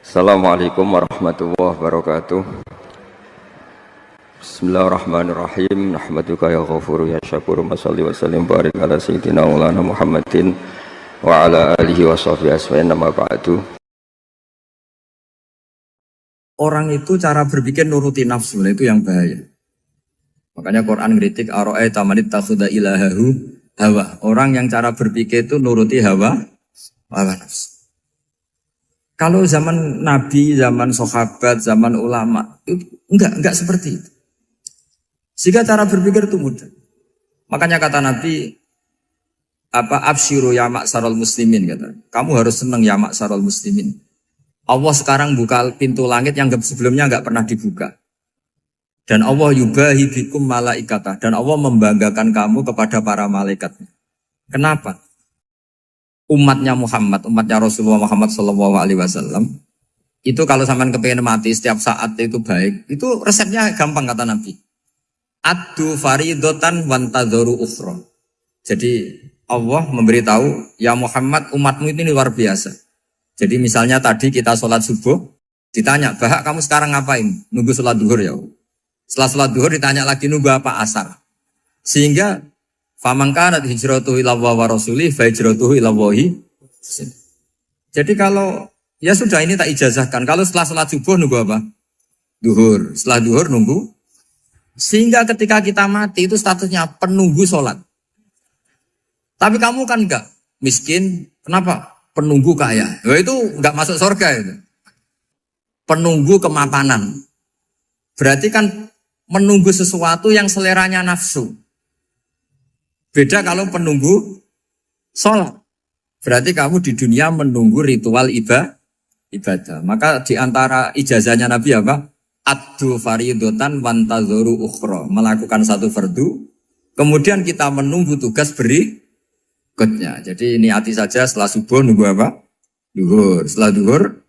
Assalamualaikum warahmatullahi wabarakatuh. Bismillahirrahmanirrahim. Nahmaduka ya ghafuru ya syakuru. Mashalli wa sallim barik ala sayyidina maulana Muhammadin wa ala alihi wa sahbihi asma'in nama ba'du. Orang itu cara berpikir nuruti nafsu, itu yang bahaya. Makanya Quran ngeritik ara'aita man ittakhadha ilahahu hawa. Orang yang cara berpikir itu nuruti hawa nafsu. Kalau zaman Nabi, zaman sahabat, zaman ulama, itu enggak seperti itu. Sehingga cara berpikir itu mudah. Makanya kata Nabi, absyiru ya ma'syaral muslimin, kata. Kamu harus senang ya ma'syaral muslimin. Allah sekarang buka pintu langit yang sebelumnya enggak pernah dibuka. Dan Allah yubahi bikum malaikatah. Dan Allah membanggakan kamu kepada para malaikatnya. Kenapa? Umatnya Muhammad, umatnya Rasulullah Muhammad SAW, itu kalau sampean kepengen mati setiap saat itu baik, itu resepnya gampang kata Nabi. Addu faridotan wantadzoru ukhra. Jadi Allah memberitahu, ya Muhammad, umatmu ini luar biasa. Jadi misalnya tadi kita sholat subuh, ditanya, Bahak kamu sekarang ngapain? Nunggu sholat duhur ya. Setelah sholat duhur ditanya lagi nunggu apa asar. Sehingga faman kanat hijratuhu ila Allah wa rasulih fa hijratuhu ila Allah. Jadi kalau ya sudah ini tak ijazahkan. Kalau setelah salat subuh nunggu apa? Duhur. Setelah duhur nunggu. Sehingga ketika kita mati itu statusnya penunggu salat. Tapi kamu kan enggak miskin, kenapa? Penunggu kaya. Nah, itu enggak masuk surga itu. Penunggu kemapanan. Berarti kan menunggu sesuatu yang seleranya nafsu. Beda kalau penunggu sholat. Berarti kamu di dunia menunggu ritual ibadah. Maka di antara ijazahnya Nabi apa? Addu faridotan wantadzoru ukhra. Melakukan satu fardu. Kemudian kita menunggu tugas berikutnya. Jadi niati saja setelah subuh nunggu apa? Duhur. Setelah duhur,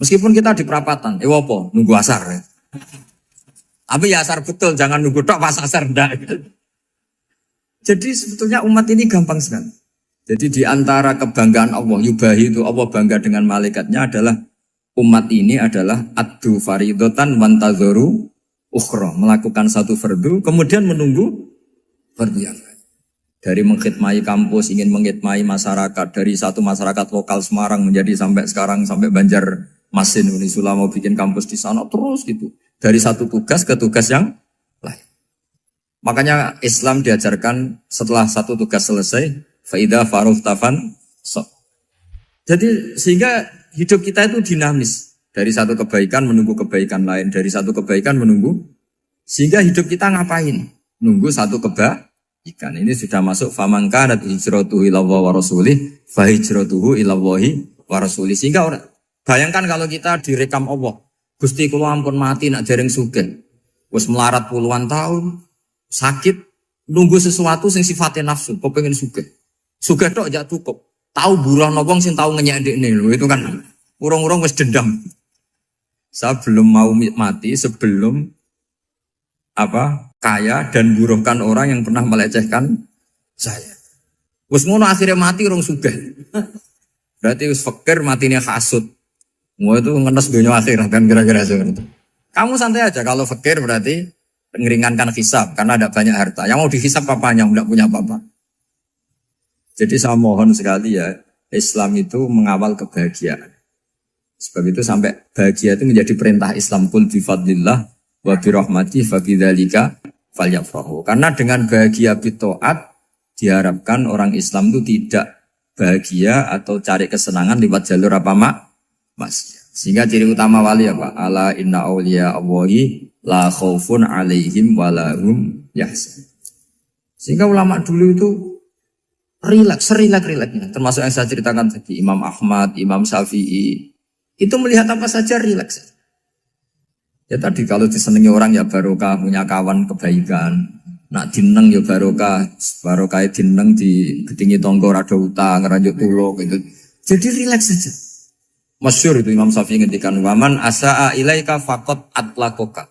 meskipun kita di perapatan. Apa? Nunggu asar. Ya. Tapi ya asar betul. Jangan nunggu tok pas asar. Enggak. Jadi sebetulnya umat ini gampang sekali. Jadi di antara kebanggaan Allah, yubahi itu Allah bangga dengan malaikatnya adalah umat ini adalah addu faridotan wantadzoru ukhra. Melakukan satu fardu, kemudian menunggu fardu yang lain. Dari mengkhidmati kampus, ingin mengkhidmati masyarakat. Dari satu masyarakat lokal Semarang menjadi sampai sekarang, sampai Banjarmasin, Unisula mau bikin kampus di sana, terus gitu. Dari satu tugas ke tugas yang lain. Makanya Islam diajarkan setelah satu tugas selesai, faida faruhtafan so. Jadi sehingga hidup kita itu dinamis. Dari satu kebaikan menunggu kebaikan lain, dari satu kebaikan menunggu. Sehingga hidup kita ngapain? Nunggu satu kebaikan. Ini sudah masuk faman kanat hijratuhu ila Allah wa rasulih, fa hijratuhu ila Allah wa rasulih. Sehingga bayangkan kalau kita direkam Allah, Gusti kula ampun mati nak dereng sugih. Wis melarat puluhan tahun. Sakit, nunggu sesuatu sing sifatnya nafsu, kok pengen sugih. Sugih tok aja cukup. Tahu buruh wong sing tahu ngenyek ndekne lho, itu kan urung-urung wis dendam. Saya belum mau mati sebelum kaya dan buruhkan orang yang pernah melecehkan saya. Wis ngono akhirnya mati urung sugih. Berarti wis fakir matine hasud. Mau itu ngenes dunia akhirat kan kira-kira seperti itu. Kamu santai aja kalau fakir berarti meringankan hisab karena ada banyak harta. Yang mau dihisab papanya, tidak punya apa-apa. Jadi saya mohon sekali ya, Islam itu mengawal kebahagiaan. Sebab itu sampai bahagia itu menjadi perintah Islam. Qul bi fadlillah wa bi rahmatihi fa bidzalika falyafrahu. Karena dengan bahagia bi taat diharapkan orang Islam itu tidak bahagia atau cari kesenangan lewat jalur maksiat. Sehingga ciri utama wali apa? Ala inna awliya Allahi la khaufun alaihim walahum yahzanun. Sehingga ulama dulu itu rileks-rileksnya. Termasuk yang saya ceritakan tadi, Imam Ahmad, Imam Syafi'i. Itu melihat apa saja rileks. Ya tadi kalau disenangi orang ya barokah, punya kawan kebaikan. Nak dineng ya barokah dineng di gedingi tonggo rada utang, ngeranjuk tulo gitu. Jadi rileks saja. Masyhur itu Imam Syafi'i ngendikan waman asaa ilaika faqat atlakoka.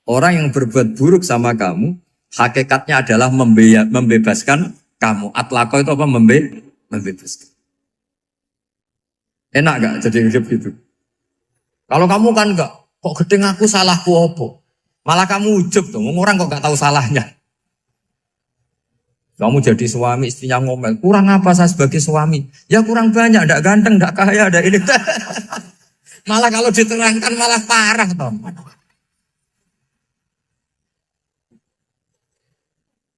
Orang yang berbuat buruk sama kamu, hakikatnya adalah membebaskan kamu. Atlako itu apa? Membebaskan. Enak gak jadi hidup gitu? Kalau kamu kan enggak, kok gedeng aku salahku opo? Malah kamu ujub tuh, orang kok enggak tahu salahnya. Kamu jadi suami, istrinya ngomel, kurang apa saya sebagai suami? Ya kurang banyak, enggak ganteng, enggak kaya, enggak ini. Malah kalau diterangkan malah parah toh.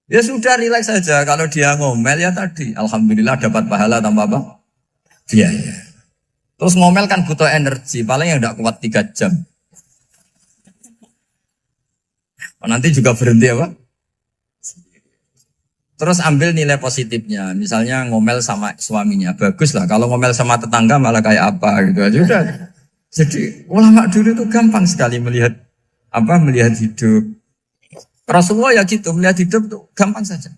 Ya sudah rileks saja, kalau dia ngomel ya tadi, alhamdulillah dapat pahala tanpa apa? Biaya. Terus ngomel kan butuh energi, paling yang tidak kuat 3 jam. Nanti juga berhenti apa? Terus ambil nilai positifnya, misalnya ngomel sama suaminya, bagus lah. Kalau ngomel sama tetangga malah kayak apa gitu aja udah. Jadi ulama dulu itu gampang sekali melihat melihat hidup. Rasulullah ya gitu, melihat hidup tuh gampang saja.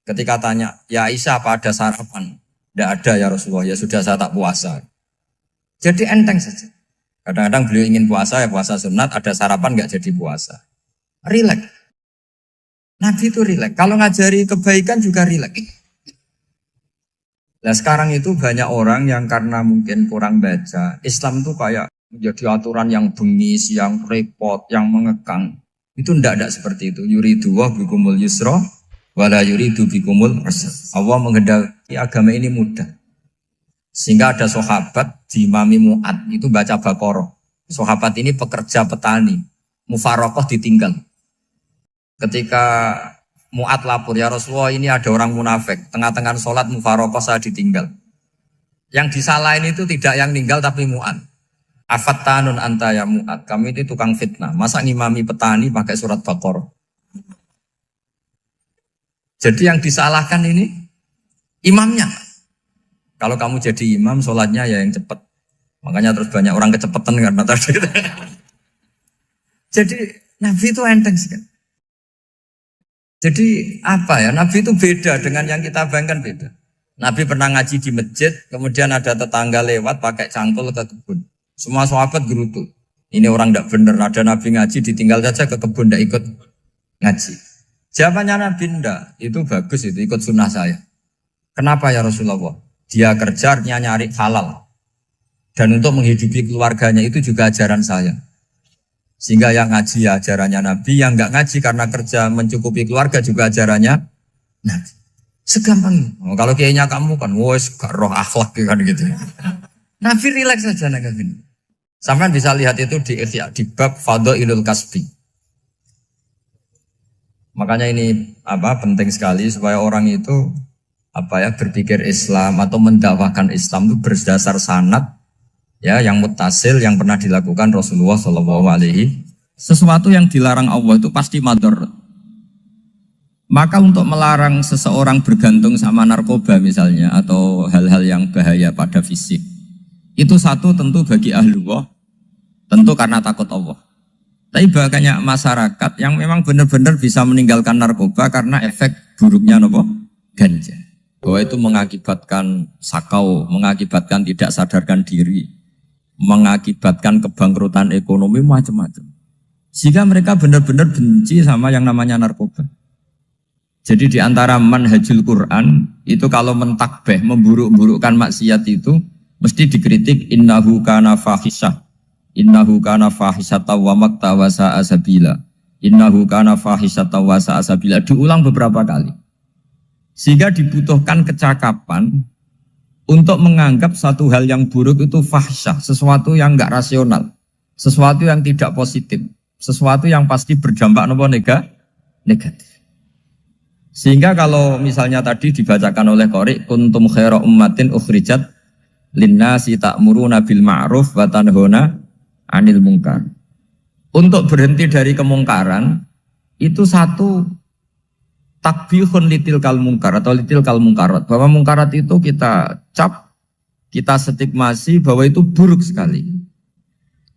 Ketika tanya, ya Aisyah apa ada sarapan? Tidak ada ya Rasulullah, ya sudah saya tak puasa. Jadi enteng saja. Kadang-kadang beliau ingin puasa, ya puasa sunat, ada sarapan nggak jadi puasa. Rileks. Nabi itu rileks. Kalau ngajari kebaikan juga rileks. Nah sekarang itu banyak orang yang karena mungkin kurang baca, Islam itu kayak menjadi aturan yang bengis, yang repot, yang mengekang. Itu tidak seperti itu. Yuridu wa bikumul yusra, wala yuridu bikumul usra. Allah menghendaki agama ini mudah. Sehingga ada sahabat di Imami Mu'ad itu baca Baqarah. Sahabat ini pekerja petani, mufarokoh ditinggal. Ketika Mu'ad lapor, ya Rasulullah ini ada orang munafik, tengah-tengah sholat mufarokoh saya ditinggal. Yang disalahin itu tidak yang ninggal tapi Mu'ad. Afattanun anta ya Mu'ad, kami ini tukang fitnah. Masa ngimami petani pakai surat Baqarah? Jadi yang disalahkan ini imamnya. Kalau kamu jadi imam, sholatnya ya yang cepat. Makanya terus banyak orang kecepatan karena tadi. Jadi Nabi itu enteng sekali. Jadi apa ya? Nabi itu beda dengan yang kita bayangkan beda. Nabi pernah ngaji di masjid, kemudian ada tetangga lewat pakai cangkul ke kebun. Semua sahabat gerutu. Ini orang tidak benar. Ada Nabi ngaji ditinggal saja ke kebun, tidak ikut ngaji. Jawabannya Nabi tidak. Itu bagus itu ikut sunnah saya. Kenapa ya Rasulullah? Dia kerjanya nyari halal. Dan untuk menghidupi keluarganya itu juga ajaran saya. Sehingga yang ngaji ya ajarannya Nabi, yang enggak ngaji karena kerja mencukupi keluarga juga ajarannya Nabi. Segampang ini. Oh, kalau kayaknya kamu kan, wes gak roh akhlak kan gitu. Nabi rileks saja Nabi. Sampai bisa lihat itu di bab Fadhailul Kasbi. Makanya ini penting sekali supaya orang itu berpikir Islam atau mendakwahkan Islam itu berdasar sanad ya yang muttasil yang pernah dilakukan Rasulullah SAW. Sesuatu yang dilarang Allah itu pasti madharat. Maka untuk melarang seseorang bergantung sama narkoba misalnya atau hal-hal yang bahaya pada fisik, itu satu tentu bagi ahlullah, tentu karena takut Allah. Tapi banyak masyarakat yang memang benar-benar bisa meninggalkan narkoba karena efek buruknya ganja. Bahwa itu mengakibatkan sakau, mengakibatkan tidak sadarkan diri, mengakibatkan kebangkrutan ekonomi macam-macam. Sehingga mereka benar-benar benci sama yang namanya narkoba. Jadi di antara manhajul Quran itu kalau mentakbih, memburuk-burukkan maksiat itu mesti dikritik innahu kana fahisyah. Innahu kana fahisyata wa maqta wa sa'a sabila. Innahu kana fahisyata wa sa'a sabila. Diulang beberapa kali. Sehingga dibutuhkan kecakapan untuk menganggap satu hal yang buruk itu fahsyah, sesuatu yang enggak rasional, sesuatu yang tidak positif, sesuatu yang pasti berdampak negatif. Sehingga kalau misalnya tadi dibacakan oleh Qori, kuntum khaira ummatin ukhrijat linnasi ta'muruna bil ma'ruf wa tanhauna 'anil munkar. Untuk berhenti dari kemungkaran itu satu takbihun litil kal mungkar atau litil kal mungkarat, bahwa mungkarat itu kita cap, kita stigmasi bahwa itu buruk sekali.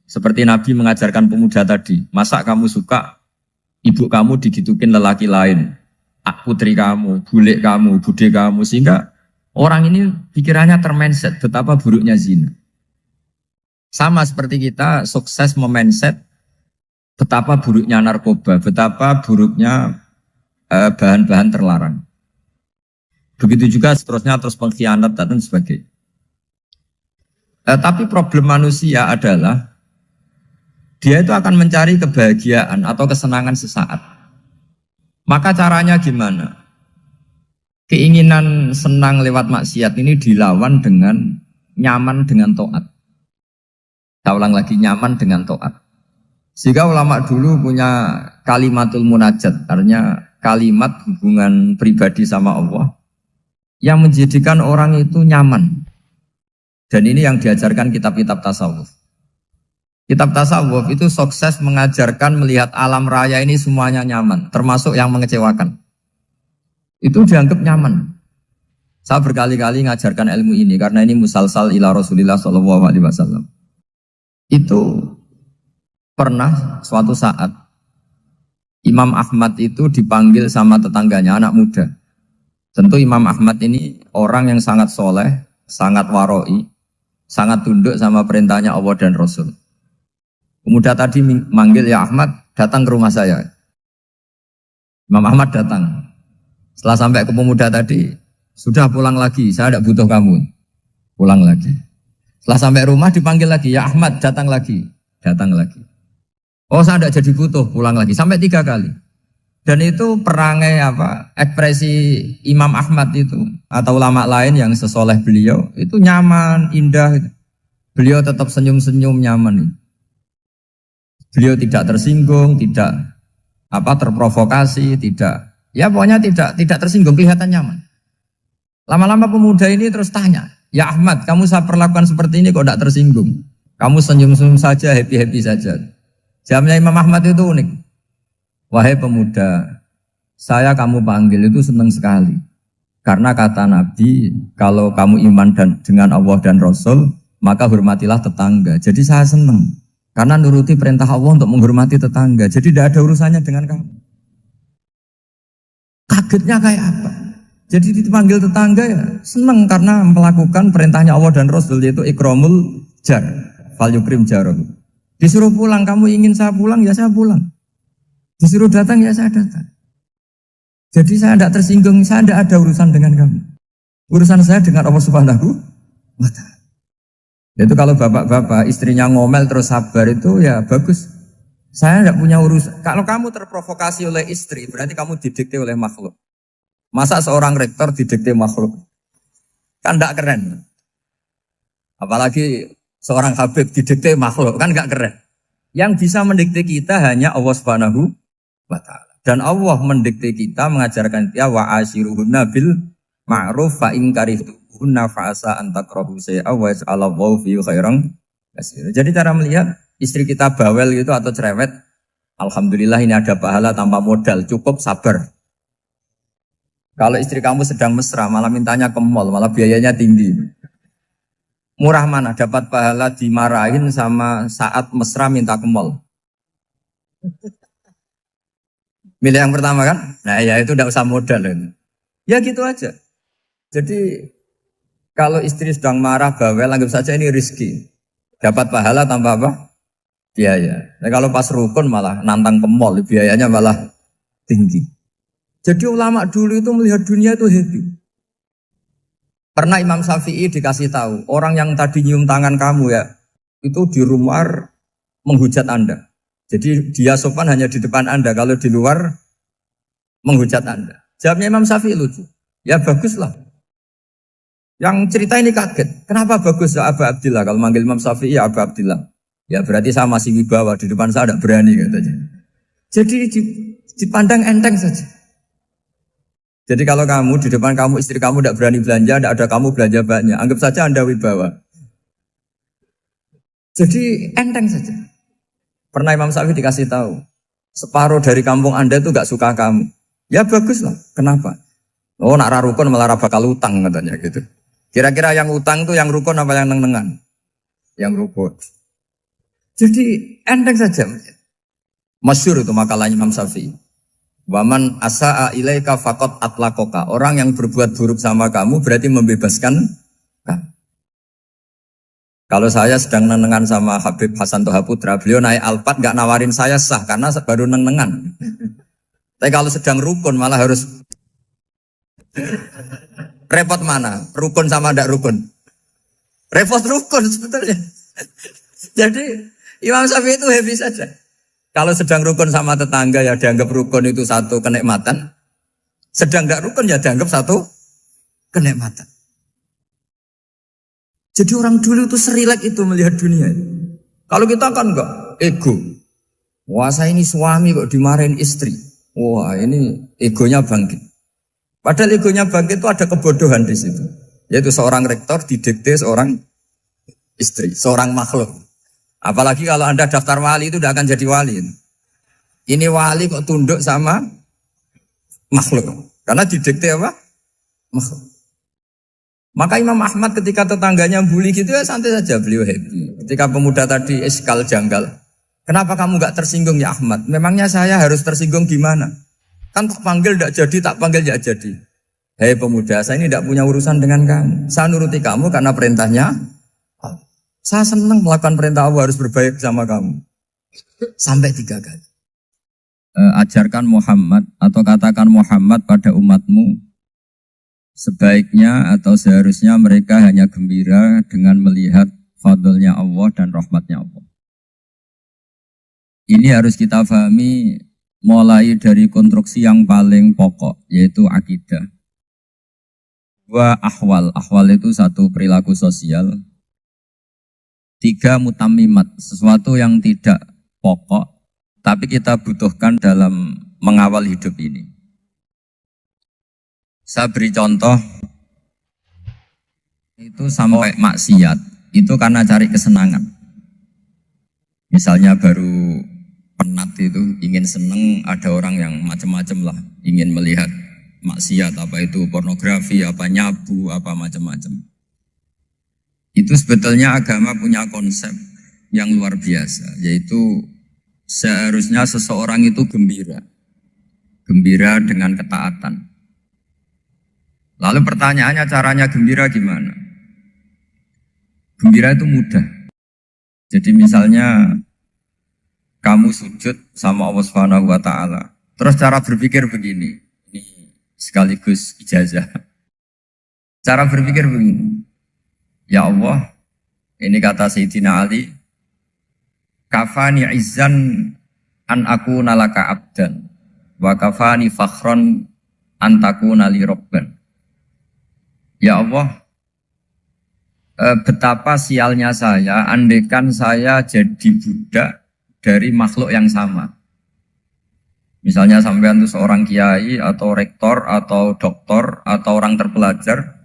Seperti Nabi mengajarkan pemuda tadi, masa kamu suka ibu kamu digitukin lelaki lain, putri kamu, bule kamu, bude kamu, sehingga orang ini pikirannya termindset betapa buruknya zina. Sama seperti kita sukses memindset betapa buruknya narkoba, betapa buruknya bahan-bahan terlarang. Begitu juga seterusnya, terus pengkhianat dan sebagainya. Tapi problem manusia adalah Dia itu akan mencari kebahagiaan atau kesenangan sesaat. Maka caranya gimana? Keinginan senang lewat maksiat ini dilawan dengan nyaman dengan taat. Saya ulang lagi, nyaman dengan taat. Sehingga ulama dulu punya kalimatul munajat, artinya kalimat hubungan pribadi sama Allah yang menjadikan orang itu nyaman. Dan ini yang diajarkan kitab-kitab tasawuf. Kitab tasawuf itu sukses mengajarkan melihat alam raya ini semuanya nyaman, termasuk yang mengecewakan. Itu dianggap nyaman. Saya berkali-kali mengajarkan ilmu ini karena ini musalsal ila Rasulillah SAW. Itu pernah suatu saat Imam Ahmad itu dipanggil sama tetangganya, anak muda. Tentu Imam Ahmad ini orang yang sangat soleh, sangat waroi, sangat tunduk sama perintahnya Allah dan Rasul. Pemuda tadi manggil, ya Ahmad, datang ke rumah saya. Imam Ahmad datang. Setelah sampai ke pemuda tadi, sudah pulang lagi, saya tidak butuh kamu. Pulang lagi. Setelah sampai rumah dipanggil lagi, ya Ahmad, datang lagi. Datang lagi. Oh, saya tidak jadi butuh, pulang lagi. Sampai 3 kali. Dan itu perangai ekspresi Imam Ahmad itu atau ulama lain yang sesoleh beliau itu nyaman, indah. Beliau tetap senyum-senyum nyaman. Beliau tidak tersinggung, tidak terprovokasi, pokoknya tidak tersinggung, kelihatan nyaman. Lama-lama pemuda ini terus tanya, ya Ahmad, kamu saya perlakukan seperti ini kok tidak tersinggung? Kamu senyum-senyum saja, happy-happy saja. Jawabnya Imam Ahmad itu unik. Wahai pemuda, saya kamu panggil itu senang sekali. Karena kata Nabi, kalau kamu iman dengan Allah dan Rasul, maka hormatilah tetangga. Jadi saya senang. Karena nuruti perintah Allah untuk menghormati tetangga. Jadi tidak ada urusannya dengan kamu. Kagetnya kayak apa? Jadi dipanggil tetangga ya senang karena melakukan perintahnya Allah dan Rasul, yaitu ikramul jar, fal yukrim jarum. Disuruh pulang, kamu ingin saya pulang, ya saya pulang. Disuruh datang, ya saya datang. Jadi saya tidak tersinggung, saya tidak ada urusan dengan kamu. Urusan saya dengan Allah Subhanahu wa Ta'ala. Itu kalau bapak-bapak istrinya ngomel terus sabar itu ya bagus. Saya tidak punya urusan. Kalau kamu terprovokasi oleh istri, berarti kamu didikte oleh makhluk. Masa seorang rektor didikte makhluk? Kan tidak keren. Apalagi seorang habib didikte makhluk, kan tidak keren. Yang bisa mendikte kita hanya Allah Subhanahu wa Ta'ala. Dan Allah mendikte kita, mengajarkan kita wa ashiruhunna bil ma'ruf fa in karihtuhunna fa asa an takrahu shay'an wa yaj'alallahu fi khairan katsira. Jadi cara melihat istri kita bawel gitu atau cerewet, alhamdulillah ini ada pahala tanpa modal, cukup sabar. Kalau istri kamu sedang mesra, malah mintanya ke mall, malah biayanya tinggi. Murah mana dapat pahala dimarahin sama saat mesra minta ke mall? Milih yang pertama kan? Nah ya itu tidak usah modal ini. Ya gitu aja. Jadi kalau istri sedang marah, bawel, anggap saja ini rezeki. Dapat pahala tanpa apa? Biaya. Nah, kalau pas rukun malah nantang ke mall, biayanya malah tinggi. Jadi ulama dulu itu melihat dunia itu happy. Pernah Imam Syafi'i dikasih tahu, orang yang tadi nyium tangan kamu ya, itu di rumah menghujat Anda. Jadi dia sopan hanya di depan Anda, kalau di luar menghujat Anda. Jawabnya Imam Syafi'i lucu. Ya baguslah. Yang cerita ini kaget. Kenapa bagus ya Aba Abdillah? Kalau manggil Imam Syafi'i ya Aba Abdillah. Ya berarti saya masih wibawa, di depan saya tidak berani katanya. Jadi dipandang enteng saja. Jadi kalau kamu di depan kamu istri kamu tidak berani belanja, tidak ada kamu belanja banyak, anggap saja Anda wibawa. Jadi enteng saja. Pernah Imam Syafi'i dikasih tahu, separuh dari kampung Anda itu gak suka kamu. Ya baguslah. Kenapa? Oh nak rukun malah bakal utang katanya gitu. Kira-kira yang utang tuh yang rukun apa yang neng-nengan? Yang rukun. Jadi enteng saja. Masyhur itu makalahnya Imam Syafi'i. Waman asa'a ilaika faqad atlaqaka. Orang yang berbuat buruk sama kamu berarti membebaskan kamu. Kalau saya sedang nenengan sama Habib Hasan Toha Putra, beliau naik Alphard gak nawarin saya sah karena baru nenengan. Tapi kalau sedang rukun malah harus repot mana? Rukun sama ndak rukun? Repot rukun sebetulnya. Jadi Imam Syafi'i itu happy saja. Kalau sedang rukun sama tetangga ya dianggap rukun itu satu kenikmatan. Sedang tidak rukun ya dianggap satu kenikmatan. Jadi orang dulu itu serilek itu melihat dunia. Kalau kita kan enggak, ego. Wah saya ini suami kok dimarahin istri. Wah ini egonya bangkit. Padahal egonya bangkit itu ada kebodohan di situ. Yaitu seorang rektor didikte seorang istri, seorang makhluk. Apalagi kalau Anda daftar wali itu tidak akan jadi wali. Ini wali kok tunduk sama makhluk. Karena didikte apa? Makhluk. Maka Imam Ahmad ketika tetangganya bully gitu ya santai saja beliau happy. Ketika pemuda tadi eskal janggal. Kenapa kamu gak tersinggung ya Ahmad? Memangnya saya harus tersinggung gimana? Kan tak panggil tidak jadi, tak panggil tidak jadi. Hei pemuda, saya ini tidak punya urusan dengan kamu. Saya nuruti kamu karena perintahnya. Saya senang melakukan perintah Allah harus berbaik sama kamu. Sampai 3 kali. Ajarkan Muhammad atau katakan Muhammad pada umatmu. Sebaiknya atau seharusnya mereka hanya gembira dengan melihat fadlnya Allah dan rahmatnya Allah. Ini harus kita pahami mulai dari konstruksi yang paling pokok, yaitu akidah. 2 ahwal. Ahwal itu 1 perilaku sosial. 3 mutammimat, sesuatu yang tidak pokok, tapi kita butuhkan dalam mengawal hidup ini. Saya beri contoh, itu sampai maksiat, itu karena cari kesenangan. Misalnya baru penat itu, ingin seneng, ada orang yang macam-macam lah, ingin melihat maksiat, apa itu pornografi, apa nyabu, apa macam-macam. Itu sebetulnya agama punya konsep yang luar biasa, yaitu seharusnya seseorang itu gembira. Gembira dengan ketaatan. Lalu pertanyaannya caranya gembira gimana? Gembira itu mudah. Jadi misalnya kamu sujud sama Allah Subhanahu wa taala. Terus cara berpikir begini. Ini sekaligus ijazah. Cara berpikir begini. Ya Allah, ini kata Sayyidina Ali, kafani izzan an akuna laka abdan wa kafani fakhron an takuna li rabban. Ya Allah, betapa sialnya saya andaikan saya jadi budak dari makhluk yang sama. Misalnya sampean itu seorang kiai atau rektor atau doktor atau orang terpelajar,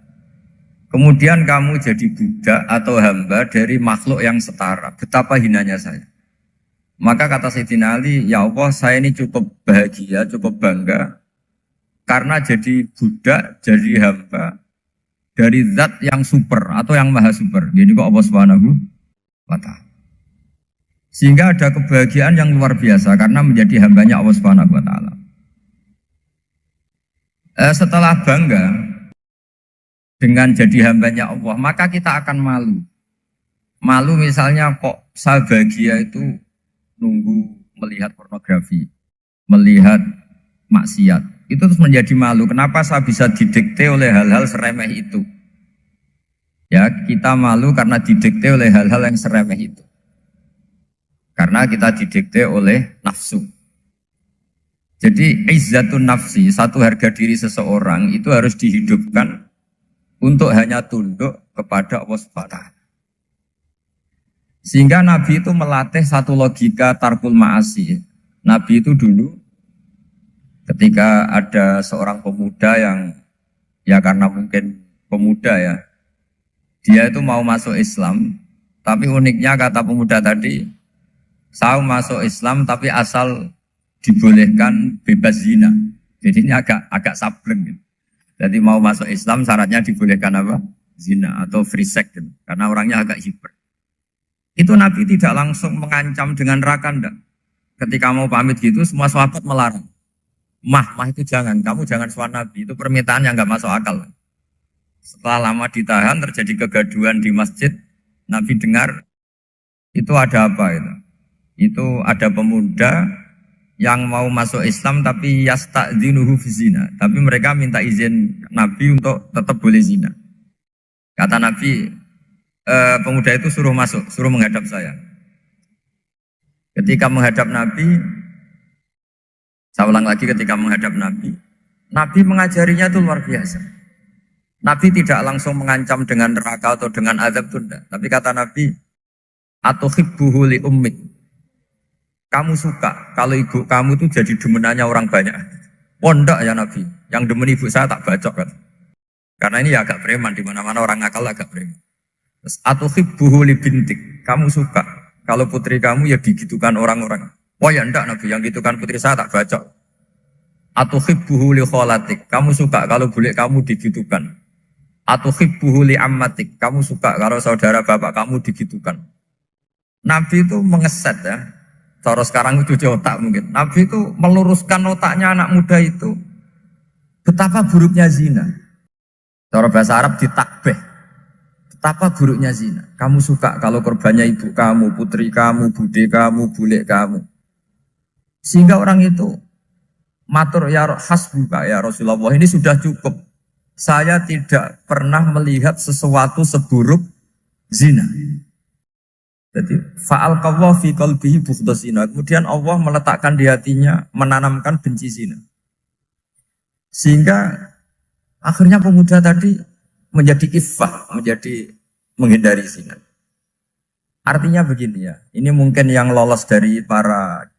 kemudian kamu jadi budak atau hamba dari makhluk yang setara. Betapa hinanya saya. Maka kata Sayyidina Ali, ya Allah saya ini cukup bahagia, cukup bangga. Karena jadi budak, jadi hamba dari zat yang super atau yang maha super. Jadi kok Allah Subhanahu wa ta'ala. Sehingga ada kebahagiaan yang luar biasa karena menjadi hambanya Allah Subhanahu wa ta'ala. Setelah bangga dengan jadi hambanya Allah, maka kita akan malu. Malu misalnya kok saya bahagia itu nunggu melihat pornografi, melihat maksiat. Itu terus menjadi malu. Kenapa saya bisa didikte oleh hal-hal seremeh itu? Ya, kita malu karena didikte oleh hal-hal yang seremeh itu. Karena kita didikte oleh nafsu. Jadi izzatun nafsi, satu harga diri seseorang itu harus dihidupkan untuk hanya tunduk kepada Allah Subhanahu wa ta'ala. Sehingga Nabi itu melatih satu logika tarkul ma'asi. Nabi itu dulu ketika ada seorang pemuda yang ya karena mungkin pemuda ya, dia itu mau masuk Islam, tapi uniknya kata pemuda tadi, saya masuk Islam tapi asal dibolehkan bebas zina. Jadi ini agak sableng gitu. Jadi mau masuk Islam syaratnya dibolehkan apa? Zina atau free sex gitu. Karena orangnya agak hiper. Itu Nabi tidak langsung mengancam dengan neraka enggak. Ketika mau pamit gitu semua sahabat melarang. Mah itu jangan, kamu jangan suan Nabi. Itu permintaan yang enggak masuk akal. Setelah lama ditahan terjadi kegaduhan di masjid, Nabi dengar itu ada apa itu? Itu ada pemuda yang mau masuk Islam tapi yasta'dzinuhu fi zina. Tapi mereka minta izin Nabi untuk tetap boleh zina. Kata Nabi, pemuda itu suruh masuk, suruh menghadap saya. Ketika menghadap Nabi, saya ulang lagi ketika menghadap Nabi, Nabi mengajarinya itu luar biasa. Nabi tidak langsung mengancam dengan neraka atau dengan azab tunda. Tapi kata Nabi, atuhibbuhu li ummik. Kamu suka kalau ibu kamu itu jadi demenannya orang banyak. Pondok ya Nabi, yang demen ibu saya tak bacok kan. Karena ini ya agak preman, di mana-mana orang nakal agak preman. Terus atuhibbuhu li bintik. Kamu suka kalau putri kamu ya digitukan orang-orang. Oh ya enggak Nabi, yang gitukan putri saya tak bacok. Atuhibbuhu li kholatik. Kamu suka kalau bule kamu digitukan. Atuhibbuhu li ammatik. Kamu suka kalau saudara bapak kamu digitukan. Nabi itu mengeset ya. Cara sekarang itu cuci otak mungkin. Nabi itu meluruskan otaknya anak muda itu. Betapa buruknya zina. Cara bahasa Arab ditakbih. Betapa buruknya zina. Kamu suka kalau korbannya ibu kamu, putri kamu, bude kamu, bule kamu. Sehingga orang itu matur ya hasbuka ya Rasulullah, ini sudah cukup. Saya tidak pernah melihat sesuatu seburuk zina. Jadi fa'al qawwa fi qalbihi bughda zina. Kemudian Allah meletakkan di hatinya, menanamkan benci zina. Sehingga akhirnya pemuda tadi menjadi iffah, menjadi menghindari zina. Artinya begini ya, ini mungkin yang lolos dari para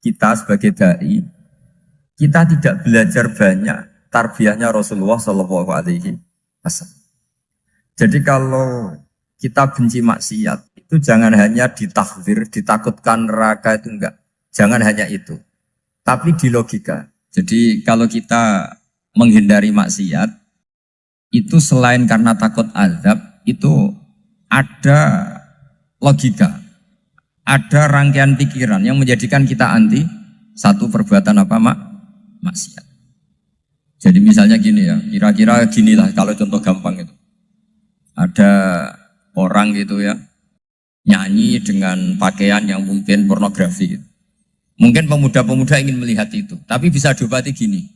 kita sebagai dai, kita tidak belajar banyak tarbiyahnya Rasulullah Shallallahu Alaihi Wasallam. Jadi kalau kita benci maksiat, itu jangan hanya ditakhdir, ditakutkan neraka itu enggak. Jangan hanya itu. Tapi di logika. Jadi kalau kita menghindari maksiat, itu selain karena takut azab, itu ada logika. Ada rangkaian pikiran yang menjadikan kita anti satu perbuatan apa maksiat. Jadi misalnya gini ya, kira-kira ginilah kalau contoh gampang itu. Ada orang gitu ya, nyanyi dengan pakaian yang mungkin pornografi gitu. Mungkin pemuda-pemuda ingin melihat itu, tapi bisa diobati gini.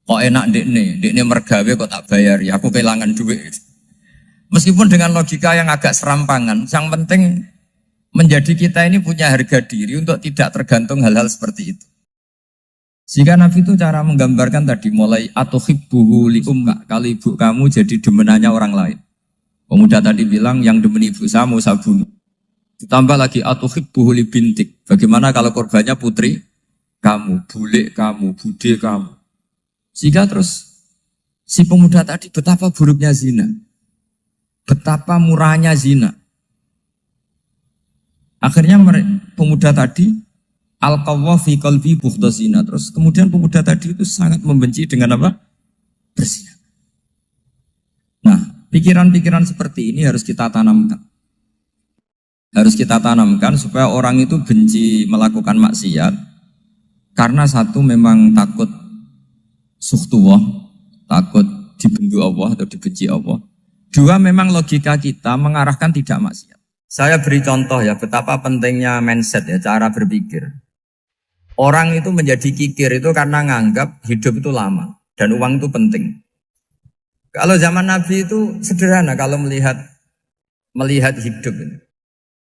Kok enak dekne mergawe kok tak bayar ya, aku kehilangan duit. Meskipun dengan logika yang agak serampangan, yang penting menjadi kita ini punya harga diri untuk tidak tergantung hal-hal seperti itu. Jika Nabi itu cara menggambarkan tadi mulai atuhibbuhu li umma, kalau ibu kamu jadi demenannya orang lain. Pemuda tadi bilang yang demen ibu saya mau saya bunuh. Ditambah lagi atuhibbuhu li bintik. Bagaimana kalau korbannya putri kamu, bule kamu, bude kamu. Sehingga terus si pemuda tadi betapa buruknya zina. Betapa murahnya zina. Akhirnya pemuda tadi al-qawwa fi qalbi bughda zina. Terus kemudian pemuda tadi itu sangat membenci dengan apa? Berzina. Nah, pikiran-pikiran seperti ini harus kita tanamkan. Harus kita tanamkan supaya orang itu benci melakukan maksiat. Karena satu memang takut sukhtuwah, takut dibendu Allah atau dibenci Allah. Dua, memang logika kita mengarahkan tidak maksiat. Saya beri contoh ya, betapa pentingnya mindset ya, cara berpikir. Orang itu menjadi kikir itu karena nganggap hidup itu lama dan uang itu penting. Kalau zaman Nabi itu sederhana kalau melihat hidup ini.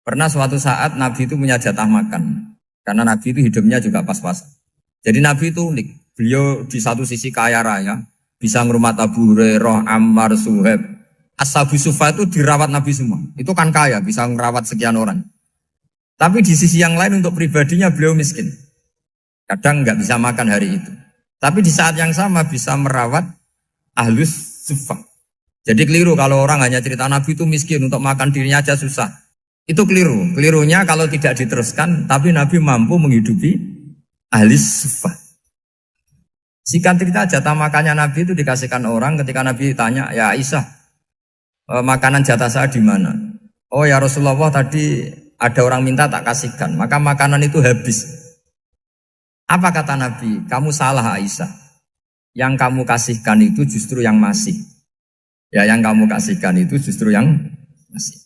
Pernah suatu saat Nabi itu punya jatah makan. Karena Nabi itu hidupnya juga pas-pasan. Jadi Nabi itu unik. Beliau di satu sisi kaya raya, bisa ngurmat Abu Hurairah, Ammar, Suhaib. Ashabu Sufa itu dirawat Nabi semua. Itu kan kaya, bisa merawat sekian orang. Tapi di sisi yang lain untuk pribadinya beliau miskin. Kadang nggak bisa makan hari itu. Tapi di saat yang sama bisa merawat Ahlus Sufa. Jadi keliru kalau orang hanya cerita Nabi itu miskin, untuk makan dirinya aja susah. Itu keliru. Kelirunya kalau tidak diteruskan, tapi Nabi mampu menghidupi Ahlus Sufa. Singkat cerita jatah makannya Nabi itu dikasihkan orang ketika Nabi tanya, ya Aisyah, makanan jatah saya di mana? Oh ya Rasulullah, tadi ada orang minta tak kasihkan, maka makanan itu habis. Apa kata Nabi? Kamu salah Aisyah. Yang kamu kasihkan itu justru yang masih. Ya, yang kamu kasihkan itu justru yang masih.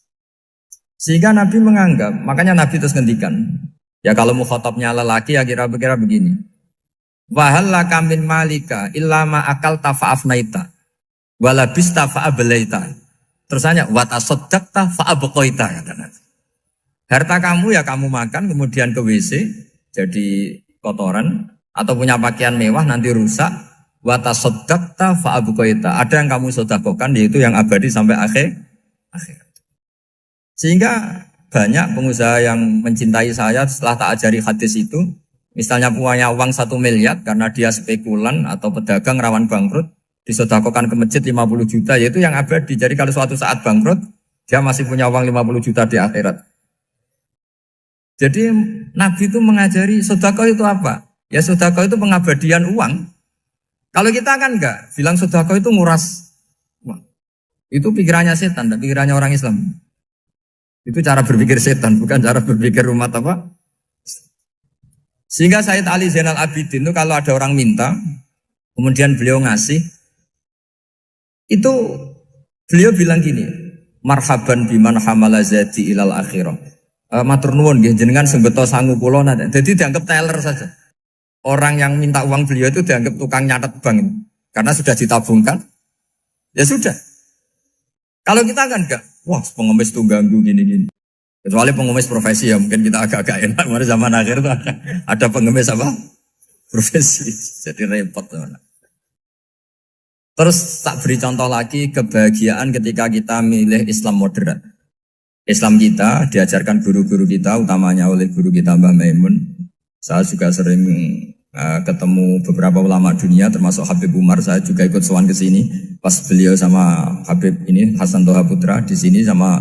Sehingga Nabi menganggap, makanya Nabi terus ngendikan. Ya kalau mukhatabnya lelaki ya kira-kira begini. Wahallaka min malika illa ma akalta fa'afnaita walabista fa'ablaita. Terus tanya, watasoddaqta fa'abqaita, kata Nabi. Harta kamu ya kamu makan kemudian ke WC jadi kotoran atau punya pakaian mewah nanti rusak. Wa tasaddaqta fa abqaita. Ada yang kamu sedekahkan yaitu yang abadi sampai akhir. Sehingga banyak pengusaha yang mencintai saya setelah tak ajari hadis itu, misalnya punya uang 1 miliar karena dia spekulan atau pedagang rawan bangkrut, disedekahkan ke masjid 50 juta, yaitu yang abadi. Jadi kalau suatu saat bangkrut, dia masih punya uang 50 juta di akhirat. Jadi Nabi itu mengajari sedekah itu apa? Ya sedekah itu pengabadian uang. Kalau kita kan enggak, bilang sedekah itu nguras uang. Itu pikirannya setan, dan pikirannya orang Islam. Itu cara berpikir setan, bukan cara berpikir umat apa. Sehingga Sayyid Ali Zainal Abidin itu kalau ada orang minta, kemudian beliau ngasih, itu beliau bilang gini, marhaban biman hamala zati ilal akhirah. Matur nuwun nggih jenengan sing beto sangu kula nate. Jadi dianggap teller saja. Orang yang minta uang beliau itu dianggap tukang nyatet bank karena sudah ditabungkan. Ya sudah. Kalau kita kan enggak, wah pengemis tuh ganggu gini-gini. Kecuali pengemis profesi ya mungkin kita agak-agak enak. Mari zaman akhir tuh ada pengemis apa? Profesi. Jadi repot teman. Terus tak beri contoh lagi kebahagiaan ketika kita milih Islam moderat. Islam kita diajarkan guru-guru kita, utamanya oleh guru kita Mbah Maimun. Saya juga sering ketemu beberapa ulama dunia, termasuk Habib Umar. Saya juga ikut sowan ke sini pas beliau sama Habib ini Hasan Toha Putra di sini sama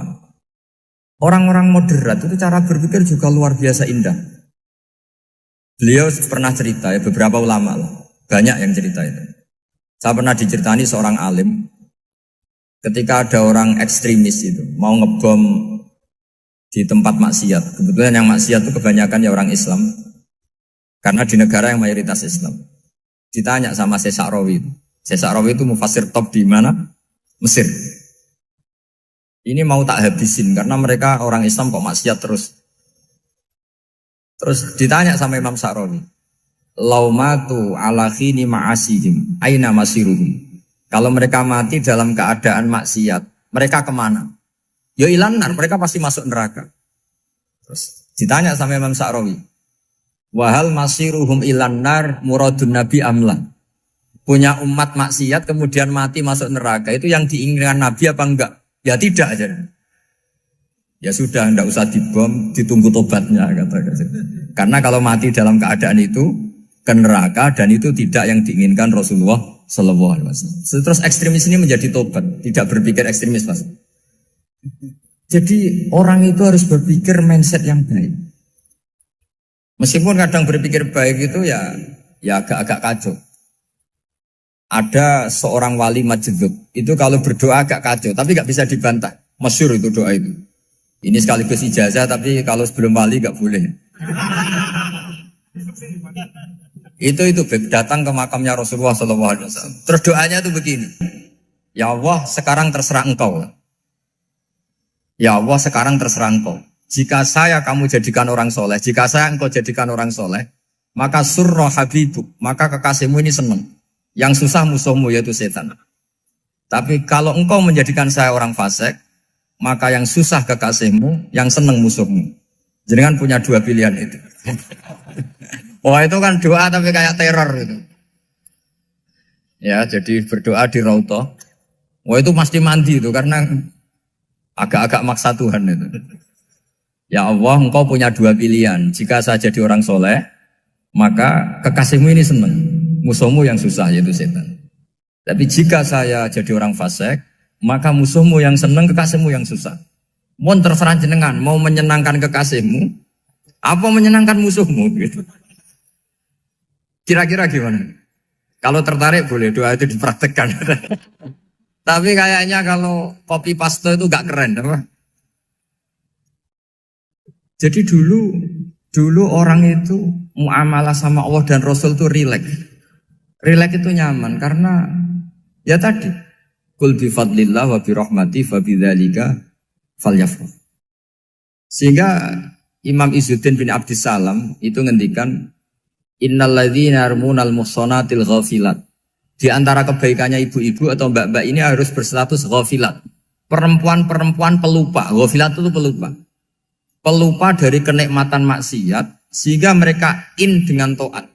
orang-orang moderat. Itu cara berpikir juga luar biasa indah. Beliau pernah cerita ya, beberapa ulama lah, banyak yang cerita itu. Saya pernah diceritani seorang alim ketika ada orang ekstremis itu mau ngebom di tempat maksiat. Kebetulan yang maksiat itu kebanyakan ya orang Islam. Karena di negara yang mayoritas Islam. Ditanya sama Syekh Sa'rawi. Syekh Sa'rawi itu mufassir top di mana? Mesir. Ini mau tak habisin karena mereka orang Islam kok maksiat terus. Terus ditanya sama Imam Sa'rawi. Laumatu ala khini ma'asihim aina masiruhum. Kalau mereka mati dalam keadaan maksiat, mereka kemana? Ya ilanar, mereka pasti masuk neraka. Terus ditanya sama Imam Sa'rawi, wahal masiruhum ilanar muradun nabi amla. Punya umat maksiat kemudian mati masuk neraka, itu yang diinginkan Nabi apa enggak? Ya tidak aja. Ya sudah, enggak usah dibom, ditunggu tobatnya kata. Karena kalau mati dalam keadaan itu ke neraka dan itu tidak yang diinginkan Rasulullah Sallallahu Alaihi Wasallam. Terus ekstremis ini menjadi tobat, tidak berpikir ekstremis Mas. Jadi orang itu harus berpikir mindset yang baik. Meskipun kadang berpikir baik itu ya agak-agak kacau. Ada seorang wali majdub itu kalau berdoa agak kacau, tapi nggak bisa dibantah. Masyhur itu doa itu. Ini sekaligus ijazah, tapi kalau sebelum wali nggak boleh. Itu datang ke makamnya Rasulullah SAW. Terus doanya itu begini. Ya Allah, sekarang terserah engkau. Ya Allah, sekarang terserah engkau. Jika saya kamu jadikan orang soleh, jika saya engkau jadikan orang soleh, maka surra habibuk, maka kekasihmu ini senang. Yang susah musuhmu yaitu setan. Tapi kalau engkau menjadikan saya orang fasik, maka yang susah kekasihmu, yang senang musuhmu. Jadi kan punya dua pilihan itu. Wah itu kan doa tapi kayak teror itu. Ya jadi berdoa di Raudhah. Wah itu pasti mandi itu karena agak-agak maksa Tuhan itu. Ya Allah, engkau punya dua pilihan. Jika saya jadi orang soleh, maka kekasihmu ini senang. Musuhmu yang susah yaitu setan. Tapi jika saya jadi orang fasik, maka musuhmu yang senang, kekasihmu yang susah. Mohon terserah jenengan, mau menyenangkan kekasihmu, apa menyenangkan musuhmu gitu. Kira-kira gimana? Kalau tertarik boleh doa itu dipraktekkan. Tapi kayaknya kalau copy paste itu gak keren, apa? Jadi dulu orang itu muamalah sama Allah dan Rasul itu rileks. Rileks itu nyaman karena ya tadi kul bi fadlillah wa bi rahmati fa bidzalika falyafrah. Sehingga Imam Izzuddin bin Abdissalam itu ngendikan innalladzina yarmunal muhsanatil ghafilat. Di antara kebaikannya ibu-ibu atau mbak-mbak ini harus berstatus ghafilat. Perempuan-perempuan pelupa. Ghafilat itu pelupa. pelupa dari kenikmatan maksiat sehingga mereka dengan taat.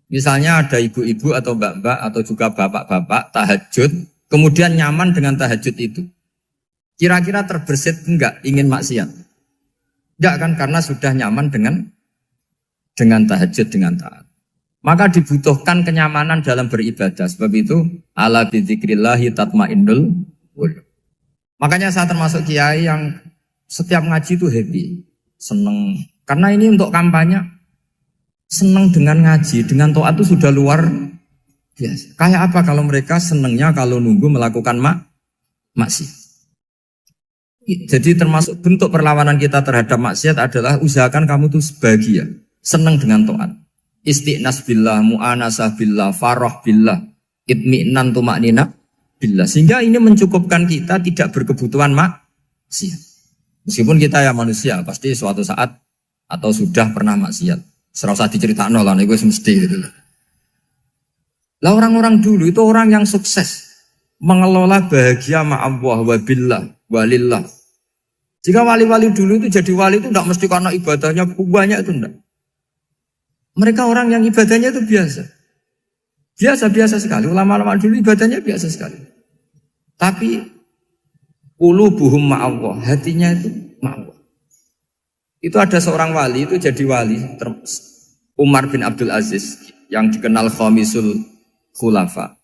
Misalnya ada ibu-ibu atau mbak-mbak atau juga bapak-bapak tahajud, kemudian nyaman dengan tahajud itu. Kira-kira terbersit enggak ingin maksiat? Enggak kan, karena sudah nyaman dengan tahajud, dengan taat. Maka dibutuhkan kenyamanan dalam beribadah. Sebab itu ala bidzikrillahi tatmainnul qulub. Makanya saya termasuk kiai yang setiap ngaji itu happy, seneng. Karena ini untuk kampanye, seneng dengan ngaji, dengan taat itu sudah luar biasa. Kayak apa kalau mereka senengnya kalau nunggu melakukan maksiat. Jadi termasuk bentuk perlawanan kita terhadap maksiat adalah usahakan kamu tuh bahagia, seneng dengan taat. Istiqnas billah, mu'anasah billah, farah billah, itmi'nan tumaknina billah. Sehingga ini mencukupkan kita tidak berkebutuhan maksiat. Meskipun kita ya manusia, pasti suatu saat atau sudah pernah maksiat. Serasa diceritakan lah, ini gue mesti gitu. Lah orang-orang dulu itu orang yang sukses mengelola bahagia ma'allah wa billah walillah. Jika wali-wali dulu itu jadi wali itu tidak mesti karena ibadahnya banyak, itu enggak. Mereka orang yang ibadahnya itu biasa. Biasa-biasa sekali. Ulama-ulama dulu ibadahnya biasa sekali. Tapi qulubuhum ma'allah, hatinya itu ma'allah. Itu ada seorang wali itu jadi wali, Umar bin Abdul Aziz yang dikenal khamisul khulafa.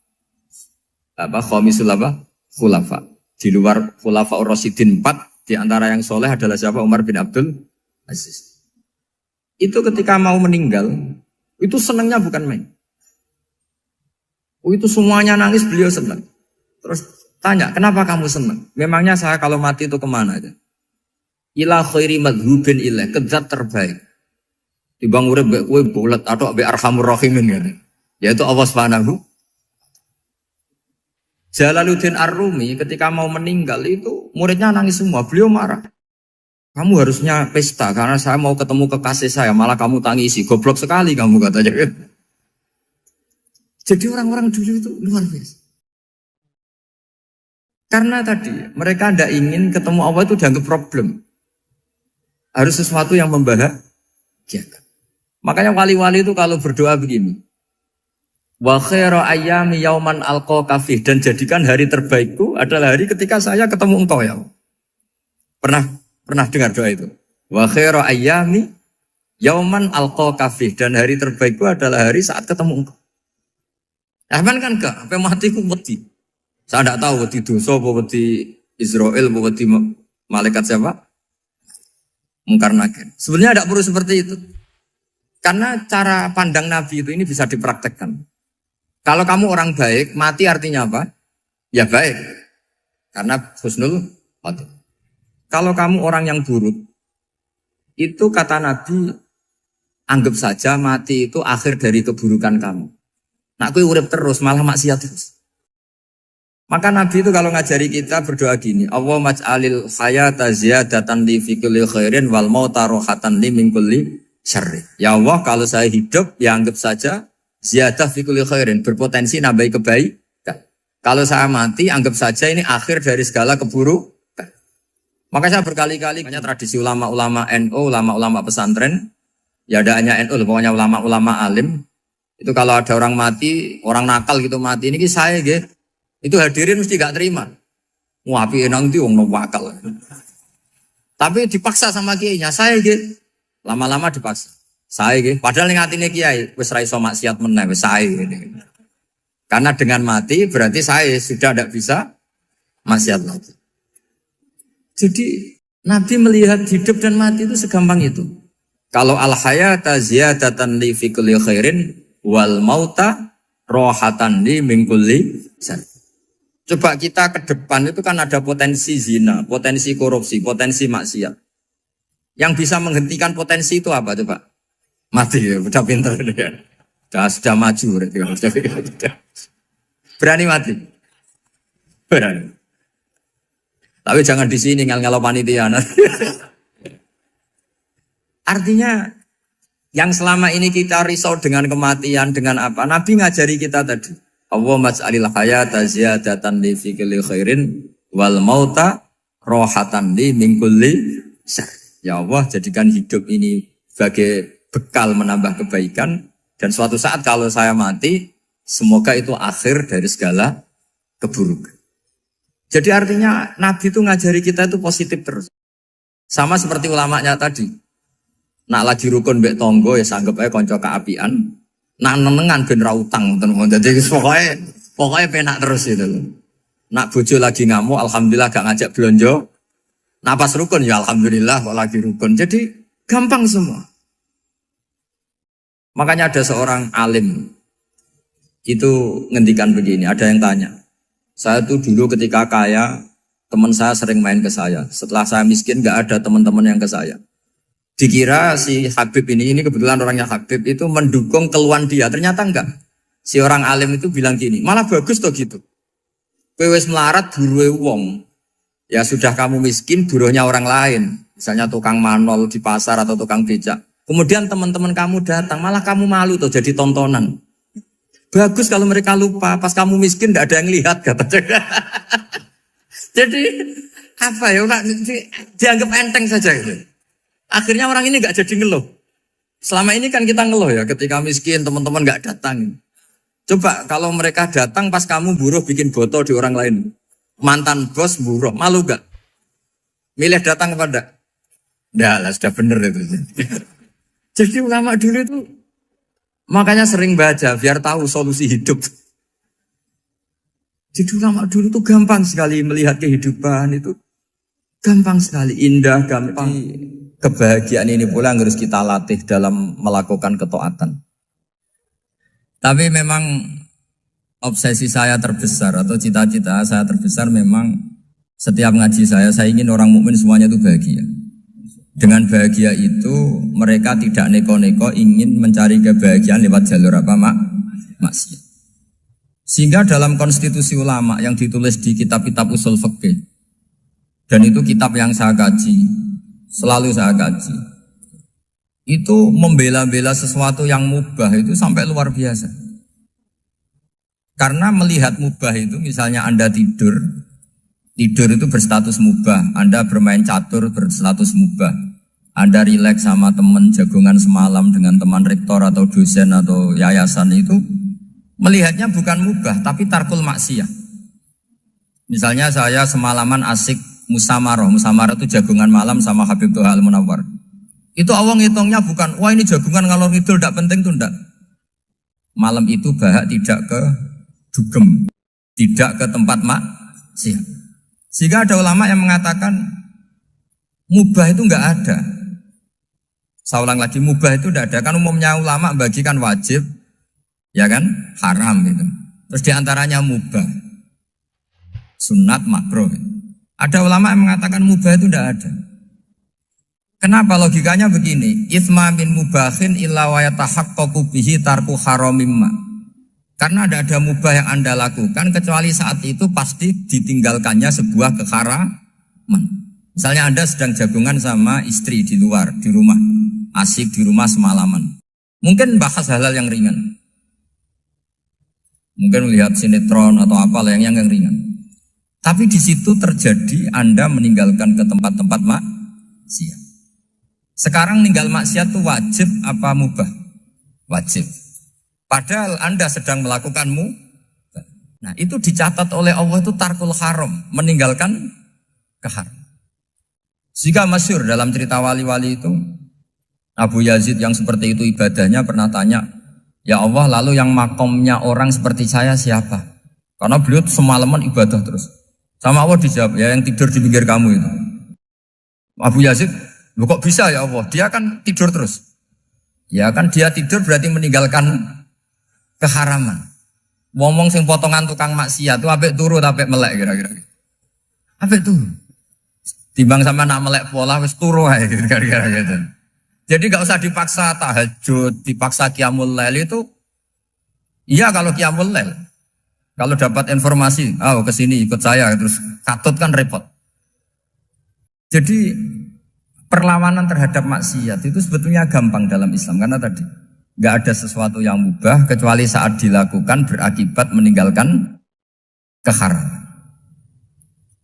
Khamisul khulafa. Di luar khulafa ar-rasyidin 4, di antara yang soleh adalah siapa? Umar bin Abdul Aziz. Itu ketika mau meninggal, itu senangnya bukan main. Itu semuanya nangis, beliau senang. Terus tanya, kenapa kamu senang? Memangnya saya kalau mati itu kemana aja? Ila khairi madhubin ilah, ke zat terbaik. Dibang urip mbek kowe bulet atau mbek arhamur rahimin gitu. Yaitu Allah Subhanahu. Jalaluddin Ar-Rumi ketika mau meninggal itu muridnya nangis semua, beliau marah. Kamu harusnya pesta karena saya mau ketemu kekasih saya, malah kamu tangisi, goblok sekali kamu katanya. Jadi orang-orang dulu itu luar biasa. Karena tadi mereka tidak ingin ketemu Allah itu dianggap problem. Harus sesuatu yang membahagiakan. Makanya wali-wali itu kalau berdoa begini. Wa khairu ayyami yauman alqa kafih, dan jadikan hari terbaikku adalah hari ketika saya ketemu engkau ya. Pernah dengar doa itu? Wa khairu ayyami yauman alqa kafih, dan hari terbaikku adalah hari saat ketemu engkau. Aman kan enggak? Sampai mati ku wedi. Saya tidak tahu wedi dosa apa wedi Israel apa wedi malaikat siapa? Mungkar nakir. Sebenarnya tidak perlu seperti itu. Karena cara pandang Nabi itu ini bisa dipraktekkan. Kalau kamu orang baik, mati artinya apa? Ya baik. Karena husnul khotimah. Kalau kamu orang yang buruk, itu kata Nabi, anggap saja mati itu akhir dari keburukan kamu. Nah, aku urip terus, malah maksiat terus. Maka Nabi itu kalau ngajari kita berdoa gini, Allah maj'alil hayata ziyadatan li fi kulli khairin wal mauta rohatan li min kulli syarri. Ya Allah, kalau saya hidup, ya anggap saja ziyadah fi kulli khairin, berpotensi nambahi kebaikan. Kalau saya mati, anggap saja ini akhir dari segala keburukan. Maka saya berkali-kali, banyak tradisi ulama-ulama NU, ulama-ulama pesantren, ya ada hanya NU, pokoknya ulama-ulama alim. Itu kalau ada orang mati, orang nakal gitu mati, ini saya gitu. Itu hadirin mesti gak terima. Wapi enang itu orang wakal. Tapi dipaksa sama kiainya, saya gitu. Lama-lama dipaksa. Saya gitu. Padahal yang hatinya kiai, wis ra iso maksiat meneh, wis saya gitu. Karena dengan mati berarti saya sudah tidak bisa maksiat lagi. Jadi Nabi melihat hidup dan mati itu segampang itu. Kalau al-hayata ziyadatan li fi kulli khairin wal mauta rohatan li min kulli syarr. Coba kita ke depan itu kan ada potensi zina, potensi korupsi, potensi maksiat. Yang bisa menghentikan potensi itu apa coba? Mati ya, udah pintar dia. Sudah maju berarti. Berani mati? Berani. Tapi jangan di sini ngel-ngelo panitia. Artinya yang selama ini kita risau dengan kematian, dengan apa? Nabi ngajari kita tadi. Allah maj'alil hayata ziyadatan li fi kulli khairin wal mauta rohatan li min kulli syarr. Ya Allah, jadikan hidup ini sebagai bekal menambah kebaikan. Dan suatu saat kalau saya mati, semoga itu akhir dari segala keburukan. Jadi artinya Nabi itu ngajari kita itu positif terus. Sama seperti ulamanya tadi. Nak lagi rukun mbek tonggo ya sanggep ae kanca keapian. Nak nenengan ben ra utang ngoten. Dadi pokoknya penak terus itu loh. Nak bojo lagi ngamuk alhamdulillah gak ngajak blonjo. Nak pas rukun ya alhamdulillah kok lagi rukun. Jadi gampang semua. Makanya ada seorang alim itu ngendikan begini, ada yang tanya. Saya tuh dulu ketika kaya, teman saya sering main ke saya. Setelah saya miskin, gak ada teman-teman yang ke saya. Dikira si Habib ini kebetulan orangnya Habib itu mendukung keluhan dia. Ternyata enggak. Si orang alim itu bilang gini, malah bagus tuh gitu. Kowe wis melarat buruhe wong. Ya sudah kamu miskin, buruhnya orang lain. Misalnya tukang manol di pasar atau tukang becak. Kemudian teman-teman kamu datang, malah kamu malu tuh jadi tontonan. Bagus kalau mereka lupa, pas kamu miskin tidak ada yang lihat katanya. Jadi apa ya, dianggap enteng saja gitu. Akhirnya orang ini nggak jadi ngeluh. Selama ini kan kita ngeluh ya, ketika miskin teman-teman nggak datang. Coba kalau mereka datang pas kamu buruh bikin botol di orang lain, mantan bos buruh, malu gak? Milih datang kepada? Nggak lah, sudah bener itu. Jadi ulama dulu itu makanya sering baca biar tahu solusi hidup. Jadi ulama dulu tuh gampang sekali melihat kehidupan itu. Gampang sekali, indah, gampang. Kebahagiaan ini pula yang harus kita latih dalam melakukan ketaatan. Tapi memang obsesi saya terbesar atau cita-cita saya terbesar memang setiap ngaji saya ingin orang mukmin semuanya itu bahagia. Dengan bahagia itu mereka tidak neko-neko ingin mencari kebahagiaan lewat jalur apa maksiat. Sehingga dalam konstitusi ulama yang ditulis di kitab-kitab usul fikih, dan itu kitab yang saya kaji, selalu saya kaji, itu membela-bela sesuatu yang mubah itu sampai luar biasa. Karena melihat mubah itu, misalnya Anda tidur itu berstatus mubah. Anda bermain catur berstatus mubah. Anda rileks sama teman jagongan semalam dengan teman rektor atau dosen atau yayasan itu, melihatnya bukan mubah, tapi tarkul maksiyah. Misalnya saya semalaman asik musamarah itu jagongan malam sama Habib Toha Al-Munawwar. Itu awang ngitungnya bukan, wah ini jagongan ngalor ngidul tidak penting tuh enggak. Malam itu bahak tidak ke dugem, tidak ke tempat maksiat. Sehingga ada ulama yang mengatakan mubah itu enggak ada. Saya ulang lagi, mubah itu enggak ada. Kan umumnya ulama bagikan wajib, ya kan, haram itu. Terus diantaranya mubah, sunat, makruh. Ada ulama yang mengatakan mubah itu enggak ada. Kenapa? Logikanya begini, itsma min mubahin illa wa yatahaqqaqu bihi tarku haramimma. Karena ada mubah yang Anda lakukan kecuali saat itu pasti ditinggalkannya sebuah keharaman. Misalnya Anda sedang jagungan sama istri di luar, di rumah, asik di rumah semalaman. Mungkin bahas hal-hal yang ringan. Mungkin melihat sinetron atau apa yang ringan. Tapi di situ terjadi Anda meninggalkan ke tempat-tempat maksiat. Sekarang ninggal maksiat itu wajib apa mubah? Wajib. Padahal Anda sedang melakukan mubah. Nah itu dicatat oleh Allah itu tarkul haram, meninggalkan keharam. Jika masyhur dalam cerita wali-wali itu, Abu Yazid yang seperti itu ibadahnya pernah tanya, ya Allah lalu yang makomnya orang seperti saya siapa? Karena beliau semalaman ibadah terus. Sama Allah dijawab, ya yang tidur di pinggir kamu itu. Abu Yazid, loh kok bisa ya Allah? Dia kan tidur terus. Ya kan dia tidur berarti meninggalkan keharaman. Ngomong sing potongan tukang maksiat itu apik turu apik melek kira-kira. Apik turu. Timbang sama nak melek pola wis turu ae kira-kira gitu. Jadi enggak usah dipaksa tahajud, dipaksa qiyamul lail itu. Iya kalau qiyamul lail. Kalau dapat informasi, ke sini ikut saya terus katut kan repot. Jadi perlawanan terhadap maksiat itu sebetulnya gampang dalam Islam karena tadi nggak ada sesuatu yang mubah kecuali saat dilakukan berakibat meninggalkan keharaman.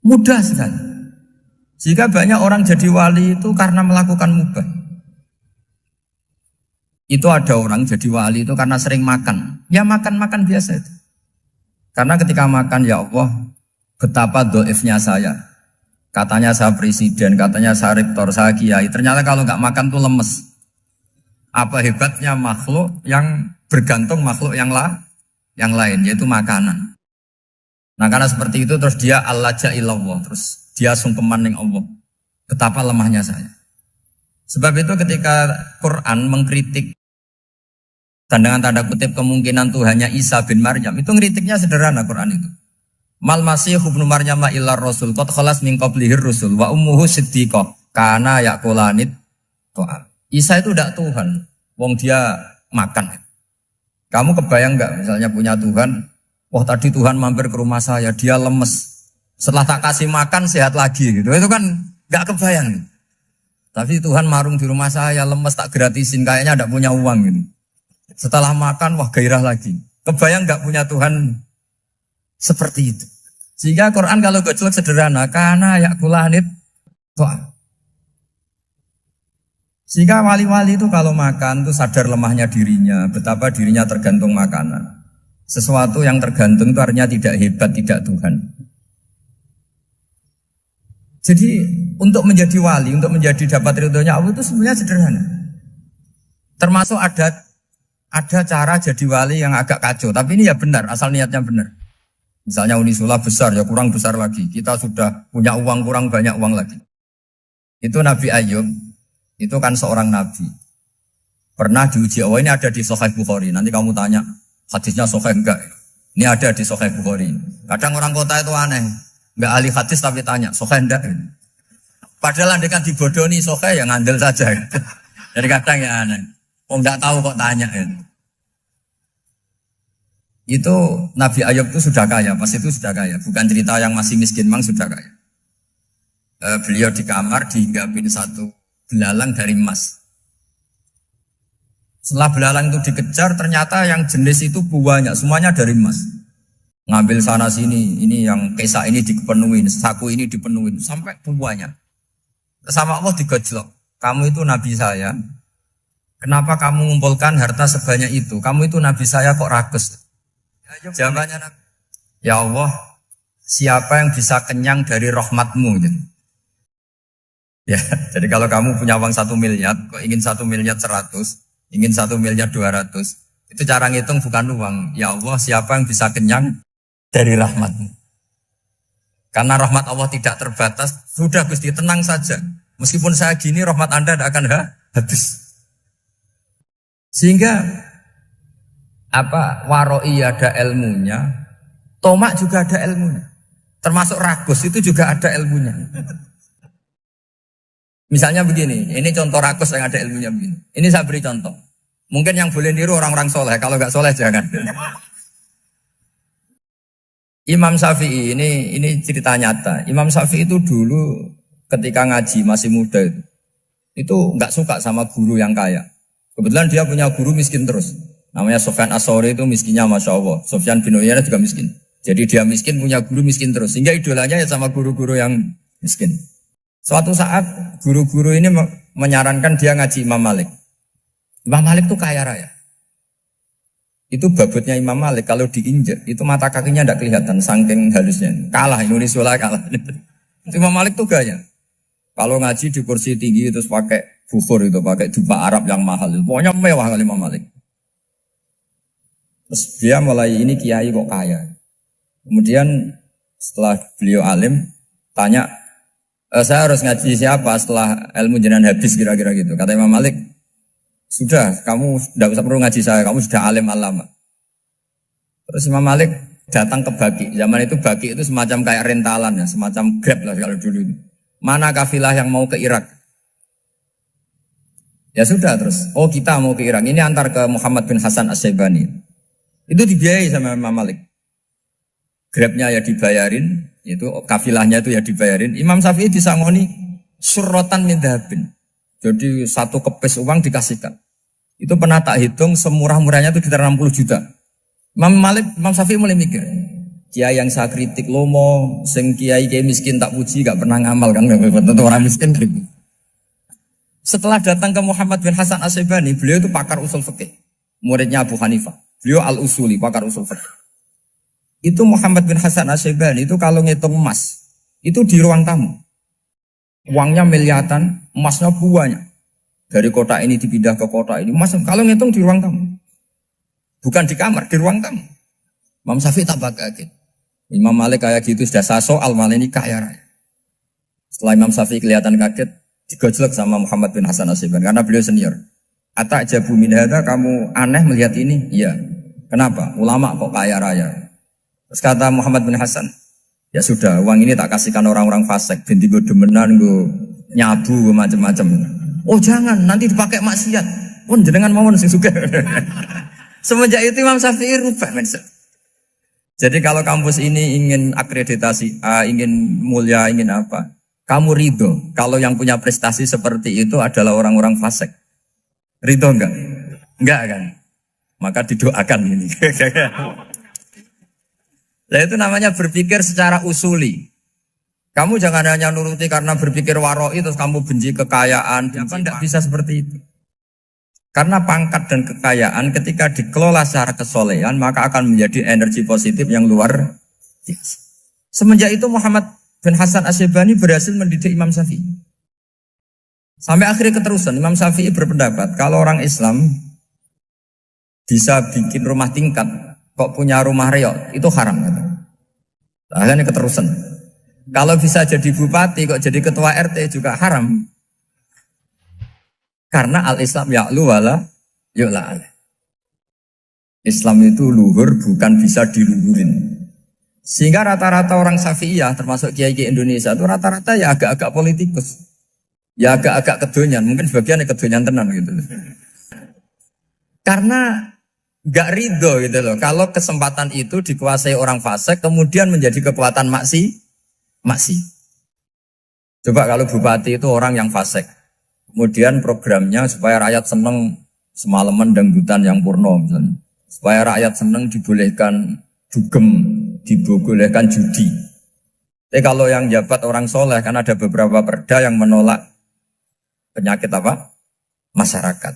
Mudah sekali. Jika banyak orang jadi wali itu karena melakukan mubah. Itu ada orang jadi wali itu karena sering makan. Ya makan-makan biasa itu. Karena ketika makan, ya Allah, betapa doifnya saya. Katanya saya presiden, katanya saya rektor, saya kiai. Ternyata kalau nggak makan tuh lemes. Apa hebatnya makhluk yang bergantung makhluk yang lain, yaitu makanan. Nah karena seperti itu terus dia al-laja ilallah, terus dia sungkeman ning Allah. Betapa lemahnya saya. Sebab itu ketika Quran mengkritik dan dengan tanda kutip kemungkinan Tuhannya Isa bin Maryam, itu ngeritiknya sederhana Quran itu. Mal masih ibnu Maryam illa rasul qad khalas min qablihir rusul wa ummuhu siddiqah kana yaqulanit ta'am. Isa itu tidak Tuhan, wong dia makan. Kamu kebayang enggak misalnya punya Tuhan, wah tadi Tuhan mampir ke rumah saya, dia lemes. Setelah tak kasih makan sehat lagi gitu. Itu kan enggak kebayang. Tapi Tuhan marung di rumah saya, lemes tak gratisin, kayaknya enggak punya uang gitu. Setelah makan, wah gairah lagi. Kebayang enggak punya Tuhan seperti itu. Sehingga Quran kalau gojlok sederhana, karena yakulanit tuh. Sehingga wali-wali itu kalau makan itu sadar lemahnya dirinya, betapa dirinya tergantung makanan. Sesuatu yang tergantung itu artinya tidak hebat, tidak Tuhan. Jadi untuk menjadi wali, untuk menjadi dapat ridhonya Allah itu sebenarnya sederhana. Termasuk ada cara jadi wali yang agak kacau, tapi ini ya benar, asal niatnya benar. Misalnya Unisula besar, ya kurang besar lagi. Kita sudah punya uang, kurang banyak uang lagi. Itu Nabi Ayub, itu kan seorang nabi. Pernah diuji, oh ini ada di Sahih Bukhari. Nanti kamu tanya, hadisnya Sahih enggak? Ini ada di Sahih Bukhari. Kadang orang kota itu aneh, enggak ahli hadis tapi tanya, Sahih enggak? Padahal andekan dibodohi Sahih, ya ngandel saja. Jadi kadang ya aneh. Oh enggak tahu kok tanya. Itu Nabi Ayub itu sudah kaya, pas itu sudah kaya. Bukan cerita yang masih miskin, memang sudah kaya. Beliau di kamar dihinggapin satu belalang dari emas. Setelah belalang itu dikejar, ternyata yang jenis itu banyak, semuanya dari emas. Ngambil sana sini, ini yang kesak ini dipenuhin, saku ini dipenuhin, sampai banyak. Sama Allah digojlok, kamu itu nabi saya, kenapa kamu mengumpulkan harta sebanyak itu? Kamu itu nabi saya kok rakus? Jawabannya, ya Allah, siapa yang bisa kenyang dari rahmatmu? Ya, jadi kalau kamu punya uang 1 miliar, kok ingin 1 miliar 100, ingin 1 miliar 200, itu cara ngitung bukan uang. Ya Allah, siapa yang bisa kenyang dari rahmatmu? Karena rahmat Allah tidak terbatas, sudah Gusti tenang saja. Meskipun saya gini, rahmat Anda tidak akan habis. Sehingga waroi ada ilmunya, tomak juga ada ilmunya. Termasuk ragus itu juga ada ilmunya. Misalnya begini, ini contoh rakus yang ada ilmunya begini. Ini saya beri contoh. Mungkin yang boleh niru orang-orang soleh, kalau nggak soleh jangan. Imam Syafi'i ini cerita nyata. Imam Syafi'i itu dulu ketika ngaji masih muda itu nggak suka sama guru yang kaya. Kebetulan dia punya guru miskin terus. Namanya Sufyan As-Tsauri, itu miskinnya Masya Allah. Sufyan bin Uyainah juga miskin. Jadi dia miskin, punya guru miskin terus. Sehingga idolanya ya sama guru-guru yang miskin. Suatu saat guru-guru ini menyarankan dia ngaji Imam Malik. Imam Malik itu kaya raya. Itu babutnya Imam Malik, kalau diinjak itu mata kakinya tidak kelihatan, saking halusnya. Kalah, Indonesia kalah. Imam Malik itu gaya. Kalau ngaji di kursi tinggi terus pakai bukhur itu, pakai dupa Arab yang mahal. Pokoknya mewah kali Imam Malik. Terus dia mulai, ini kiai kok kaya. Kemudian setelah beliau alim, tanya, saya harus ngaji siapa setelah ilmu jenengan habis kira-kira gitu. Kata Imam Malik, sudah, kamu tidak usah perlu ngaji saya, kamu sudah alim alama. Terus Imam Malik datang ke Baki. Zaman itu Baki itu semacam kayak rentalan ya, semacam Grab lah kalau dulu itu. Mana kafilah yang mau ke Irak? Ya sudah terus, oh kita mau ke Irak. Ini antar ke Muhammad bin Hasan As-Syaibani. Itu dibiayai sama Imam Malik. Grabnya ya dibayarin, itu kafilahnya itu ya dibayarin. Imam Syafi'i disangoni surrotan min dhahabin. Jadi satu kepes uang dikasihkan. Itu pernah tak hitung semurah-murahnya itu sekitar 60 juta. Imam Syafi'i mulai mikir, Kiai yang saya kritik lomo, sing kiai miskin tak puji, gak pernah ngamal kan, tentu orang miskin. Setelah datang ke Muhammad bin Hasan Asy'ibani, beliau itu pakar usul fikih, muridnya Abu Hanifah. Beliau al-usuli, pakar usul fikih. Itu Muhammad bin Hasan Asy'ibani itu kalau ngitung emas, itu di ruang tamu. Uangnya miliaran, emasnya banyak. Dari kota ini dipindah ke kota ini, emas kalau ngitung di ruang tamu. Bukan di kamar, di ruang tamu. Imam Syafi'i tambah kaget. Imam Malik kayak gitu sudah saya soal, malah ini kaya raya. Setelah Imam Syafi'i kelihatan kaget, digojlok sama Muhammad bin Hasan Asy'ibani karena beliau senior. Ata'jabu min hadza, kamu aneh melihat ini? Iya. Kenapa? Ulama kok kaya raya. Terus kata Muhammad bin Hasan, ya sudah, uang ini tak kasihkan orang-orang fasik, binti gue demenan, gue nyabu, gue macam-macam. Oh jangan, nanti dipakai maksiat. Oh jenengan mawon sing sugih. Semenjak itu Imam Syafi'i rubah mindset. Jadi kalau kampus ini ingin akreditasi A, ingin mulia, ingin apa, kamu ridho kalau yang punya prestasi seperti itu adalah orang-orang fasik. Ridho enggak? Enggak kan? Maka didoakan ini. Nah itu namanya berpikir secara usuli. Kamu jangan hanya nuruti karena berpikir waroi terus kamu benci kekayaan. Tidak bisa seperti itu. Karena pangkat dan kekayaan ketika dikelola secara kesolehan maka akan menjadi energi positif yang luar biasa. Semenjak itu Muhammad bin Hasan Asy'ibani berhasil mendidik Imam Syafi'i. Sampai akhirnya keterusan Imam Syafi'i berpendapat kalau orang Islam bisa bikin rumah tingkat kok punya rumah reok itu haram. Akhirnya keterusan. Kalau bisa jadi bupati kok jadi ketua RT juga haram. Karena al-Islam ya'lu wala yu'la alaih. Islam itu luhur bukan bisa diluhurin. Sehingga rata-rata orang Syafi'iyah termasuk kiai-kiai Indonesia itu rata-rata ya agak-agak politikus. Ya agak-agak kedonyan, mungkin sebagian kedonyan tenan gitu. Karena gak ridho gitu loh. Kalau kesempatan itu dikuasai orang fasik kemudian menjadi kekuatan maksi. Coba kalau bupati itu orang yang fasik. Kemudian programnya supaya rakyat seneng semalaman dangdutan yang purno misalnya. Supaya rakyat seneng dibolehkan dugem, dibolehkan judi. Tapi kalau yang jabat orang soleh kan ada beberapa perda yang menolak penyakit apa? Masyarakat.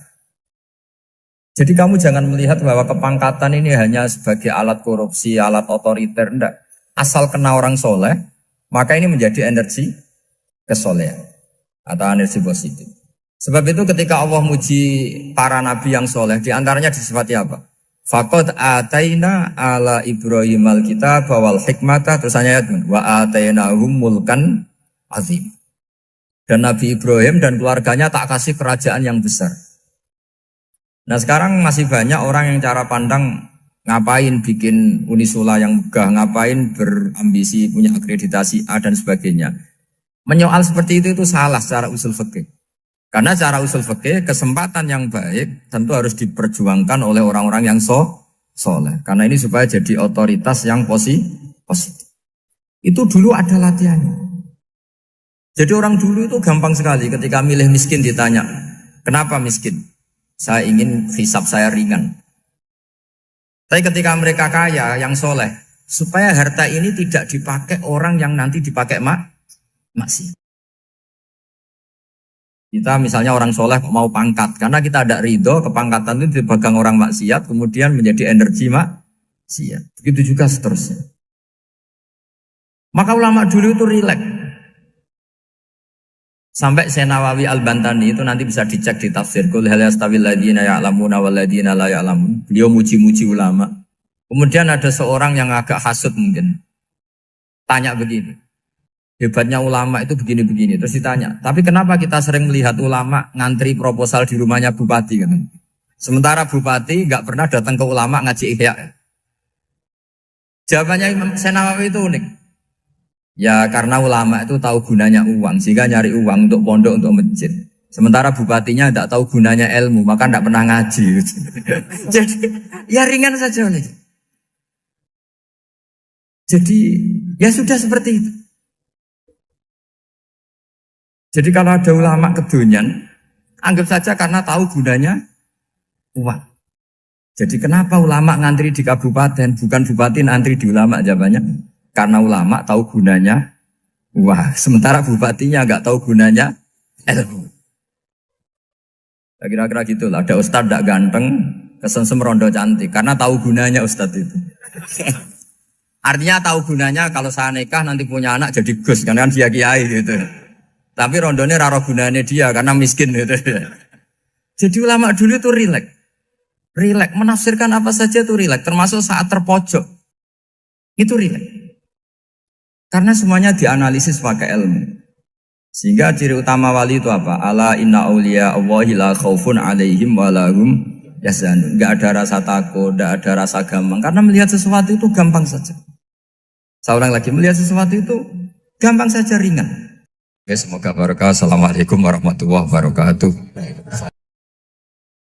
Jadi kamu jangan melihat bahwa kepangkatan ini hanya sebagai alat korupsi, alat otoriter, enggak. Asal kena orang soleh, maka ini menjadi energi kesolehan atau energi positif. Sebab itu ketika Allah muji para nabi yang soleh, diantaranya disifati apa? Faqad ataina ala Ibrahim al-kitab wal hikmata, terus ayat wa atainahum mulkan azim. Dan Nabi Ibrahim dan keluarganya tak kasih kerajaan yang besar. Nah sekarang masih banyak orang yang cara pandang ngapain bikin unisula yang megah, ngapain berambisi punya akreditasi A dan sebagainya. Menyoal seperti itu salah secara usul fikih. Karena cara usul fikih kesempatan yang baik tentu harus diperjuangkan oleh orang-orang yang soleh. Karena ini supaya jadi otoritas yang positif. Itu dulu ada latihannya. Jadi orang dulu itu gampang sekali ketika milih miskin ditanya, kenapa miskin? Saya ingin hisab saya ringan. Tapi ketika mereka kaya yang soleh, supaya harta ini tidak dipakai orang yang nanti dipakai maksiat. Kita misalnya orang soleh mau pangkat, karena kita ada ridho, kepangkatan itu dipegang orang maksiat, kemudian menjadi energi maksiat. Begitu juga seterusnya. Maka ulama dulu itu rileks. Sampai Nawawi Al-Bantani itu nanti bisa dicek di tafsir. Qul hal yastawil ladzina ya'lamuna wal ladzina la ya'lamun. Beliau muji-muji ulama. Kemudian ada seorang yang agak hasut mungkin. Tanya begini. Hebatnya ulama itu begini-begini. Terus ditanya, tapi kenapa kita sering melihat ulama ngantri proposal di rumahnya bupati kan? Sementara bupati nggak pernah datang ke ulama ngaji ihya. Jawabannya Imam Nawawi itu unik. Ya karena ulama itu tahu gunanya uang, sehingga nyari uang untuk pondok, untuk masjid. Sementara bupatinya tidak tahu gunanya ilmu, maka tidak pernah ngaji. Jadi ya ringan saja. Jadi ya sudah seperti itu. Jadi kalau ada ulama kedonyan, anggap saja karena tahu gunanya uang. Jadi kenapa ulama ngantri di kabupaten, bukan bupati ngantri di ulama? Jawabannya karena ulama tahu gunanya. Wah, sementara bupatinya nggak tahu gunanya ilmu. Kira-kira gitu lah. Ada ustadz tidak ganteng, kesensem rondo cantik, karena tahu gunanya ustadz itu. Artinya tahu gunanya kalau saya nikah nanti punya anak jadi gus, karena kan dia kiai gitu. Tapi rondonya raro gunanya dia karena miskin gitu. Jadi ulama dulu itu rileks. Rileks, menafsirkan apa saja itu rileks, termasuk saat terpojok. Itu rileks. Karena semuanya dianalisis pakai ilmu. Sehingga ciri utama wali itu apa? Ala inna awliya Allahi la khaufun alaihim walahum yahzanun. Enggak ada rasa takut, enggak ada rasa gampang. Karena melihat sesuatu itu gampang saja. Saya ulang lagi, melihat sesuatu itu gampang saja, ringan. Oke, semoga barokah. Assalamualaikum warahmatullahi wabarakatuh.